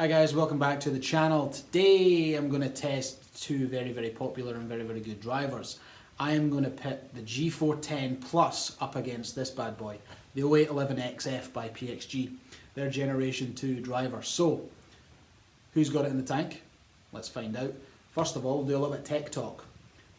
Hi guys, welcome back to the channel. Today I'm going to test two very popular and very good drivers. I am going to pit the G410 Plus up against this bad boy, the 0811XF by PXG, their generation 2 driver. So, who's got it in the tank? Let's find out. First of all, we'll do a little bit of tech talk.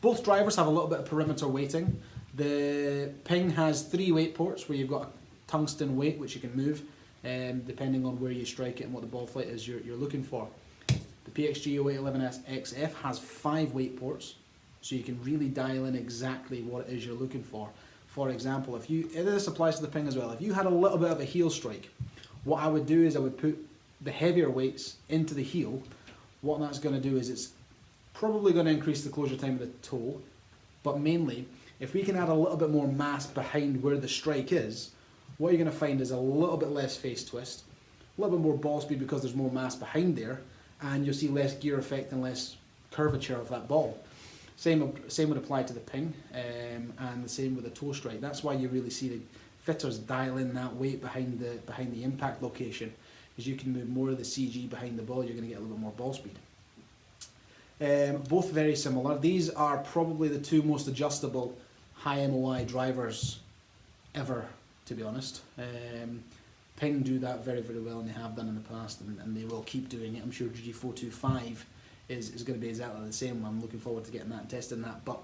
Both drivers have a little bit of perimeter weighting. The PING has 3 weight ports where you've got a tungsten weight which you can move. Depending on where you strike it and what the ball flight is you're looking for. The PXG 0811XF has 5 weight ports, so you can really dial in exactly what it is you're looking for. For example, this applies to the PING as well, if you had a little bit of a heel strike, what I would do is I would put the heavier weights into the heel. What that's going to do is it's probably going to increase the closure time of the toe, but mainly, if we can add a little bit more mass behind where the strike is, what you're going to find is a little bit less face twist, a little bit more ball speed because there's more mass behind there, and you'll see less gear effect and less curvature of that ball. Same would apply to the PING, and the same with the toe strike. That's why you really see the fitters dial in that weight behind the impact location, as you can move more of the CG behind the ball, you're going to get a little bit more ball speed. Both very similar. These are probably the two most adjustable high MOI drivers ever, to be honest. PING do that very well, and they have done in the past, and they will keep doing it. I'm sure G425 is going to be exactly the same. I'm looking forward to getting that and testing that. But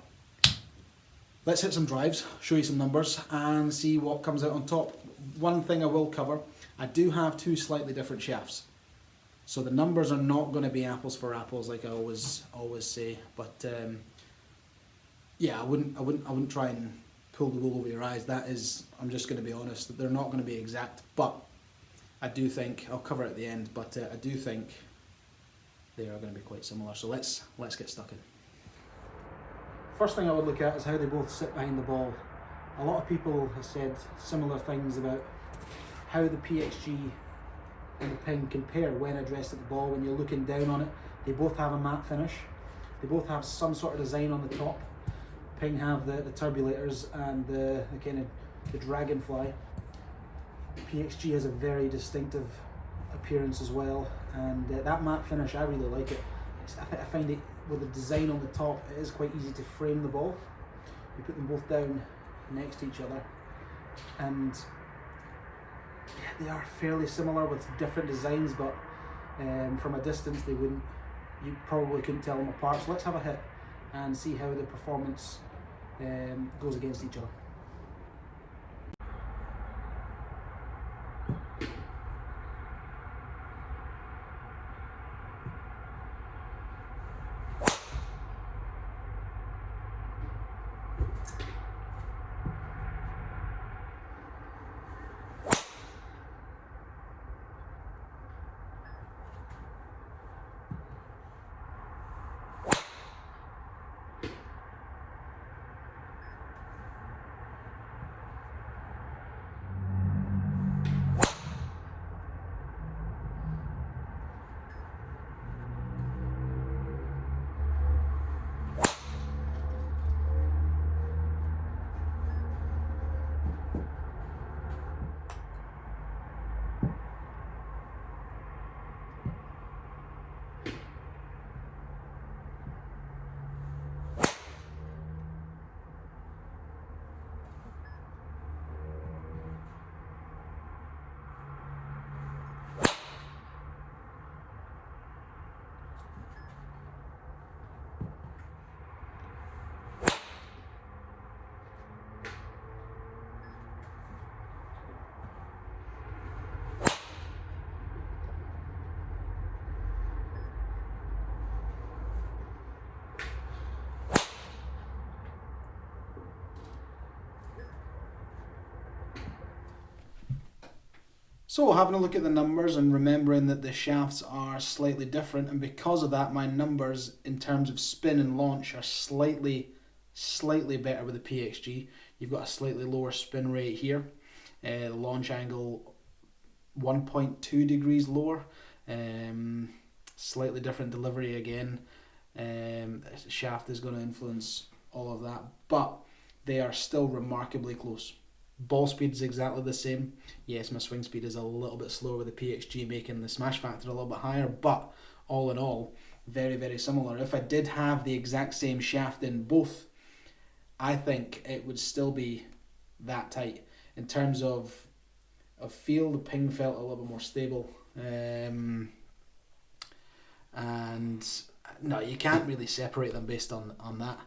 let's hit some drives, show you some numbers, and see what comes out on top. One thing I will cover, I do have 2 slightly different shafts, so the numbers are not going to be apples for apples like I always say. But yeah, I wouldn't try and pull the wool over your eyes. That is, I'm just going to be honest, that they're not going to be exact, but I do think, I'll cover it at the end, but I do think they are going to be quite similar. So let's get stuck in. First thing I would look at is how they both sit behind the ball. A lot of people have said similar things about how the PXG and the PING compare when addressed at the ball. When you're looking down on it, they both have a matte finish. They both have some sort of design on the top. PING have the turbulators and the kind of the dragonfly. PXG has a very distinctive appearance as well, and that matte finish, I really like it. I find it, with the design on the top, it is quite easy to frame the ball. You put them both down next to each other, and yeah, they are fairly similar with different designs, but from a distance you probably couldn't tell them apart. So let's have a hit and see how the performance goes against each other. So having a look at the numbers and remembering that the shafts are slightly different, and because of that my numbers in terms of spin and launch are slightly better with the PXG. You've got a slightly lower spin rate here, the launch angle 1.2 degrees lower, slightly different delivery again. The shaft is going to influence all of that, but they are still remarkably close. Ball speed is exactly the same. Yes, my swing speed is a little bit slower with the PXG, making the smash factor a little bit higher, but all in all, very, very similar. If I did have the exact same shaft in both, I think it would still be that tight. In terms of feel, the Ping felt a little bit more stable. And no, you can't really separate them based on that.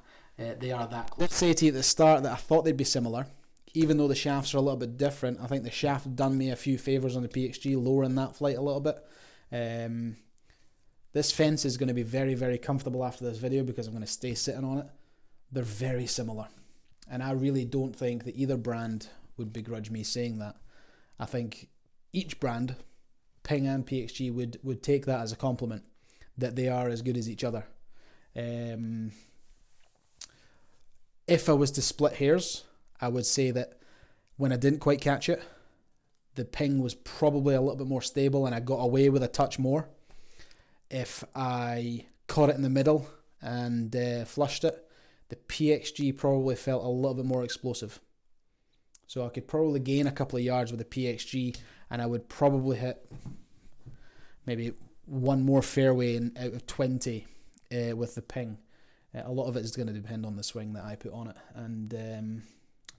They are that close. Let's say to you at the start that I thought they'd be similar. Even though the shafts are a little bit different, I think the shaft done me a few favours on the PXG, lowering that flight a little bit. This fence is going to be very, very comfortable after this video because I'm going to stay sitting on it. They're very similar. And I really don't think that either brand would begrudge me saying that. I think each brand, Ping and PXG, would take that as a compliment, that they are as good as each other. If I was to split hairs, I would say that when I didn't quite catch it, the Ping was probably a little bit more stable and I got away with a touch more. If I caught it in the middle and flushed it, the PXG probably felt a little bit more explosive. So I could probably gain a couple of yards with the PXG and I would probably hit maybe one more fairway out of 20 with the Ping. A lot of it is going to depend on the swing that I put on it, and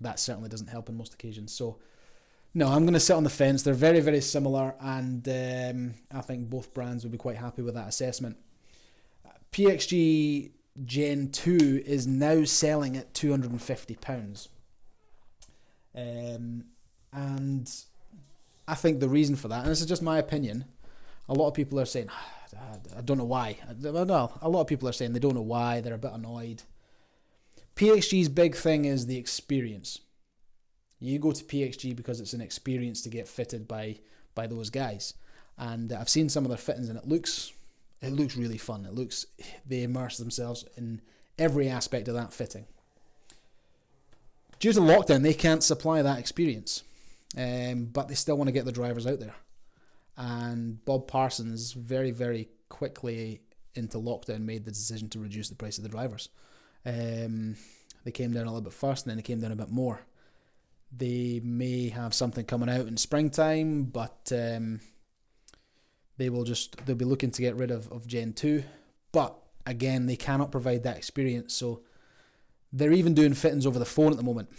that certainly doesn't help on most occasions. So no, I'm going to sit on the fence. They're very, very similar, and I think both brands would be quite happy with that assessment. PXG Gen 2 is now selling at £250. And I think the reason for that, and this is just my opinion, a lot of people are saying, I don't know why. Well, a lot of people are saying they don't know why, they're a bit annoyed. PXG's big thing is the experience. You go to PXG because it's an experience to get fitted by those guys. And I've seen some of their fittings and it looks really fun. They immerse themselves in every aspect of that fitting. Due to lockdown, they can't supply that experience. But they still want to get the drivers out there. And Bob Parsons very, very quickly into lockdown made the decision to reduce the price of the drivers. They came down a little bit first and then they came down a bit more. They may have something coming out in springtime, but they'll be looking to get rid of Gen 2. But again, they cannot provide that experience, so they're even doing fittings over the phone at the moment.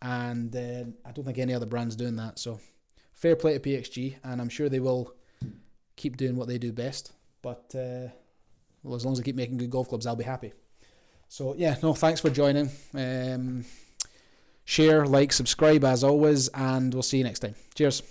And I don't think any other brand's doing that, so fair play to PXG, and I'm sure they will keep doing what they do best. But well, as long as they keep making good golf clubs, I'll be happy. So yeah, no, thanks for joining. Share, like, subscribe as always, and we'll see you next time. Cheers.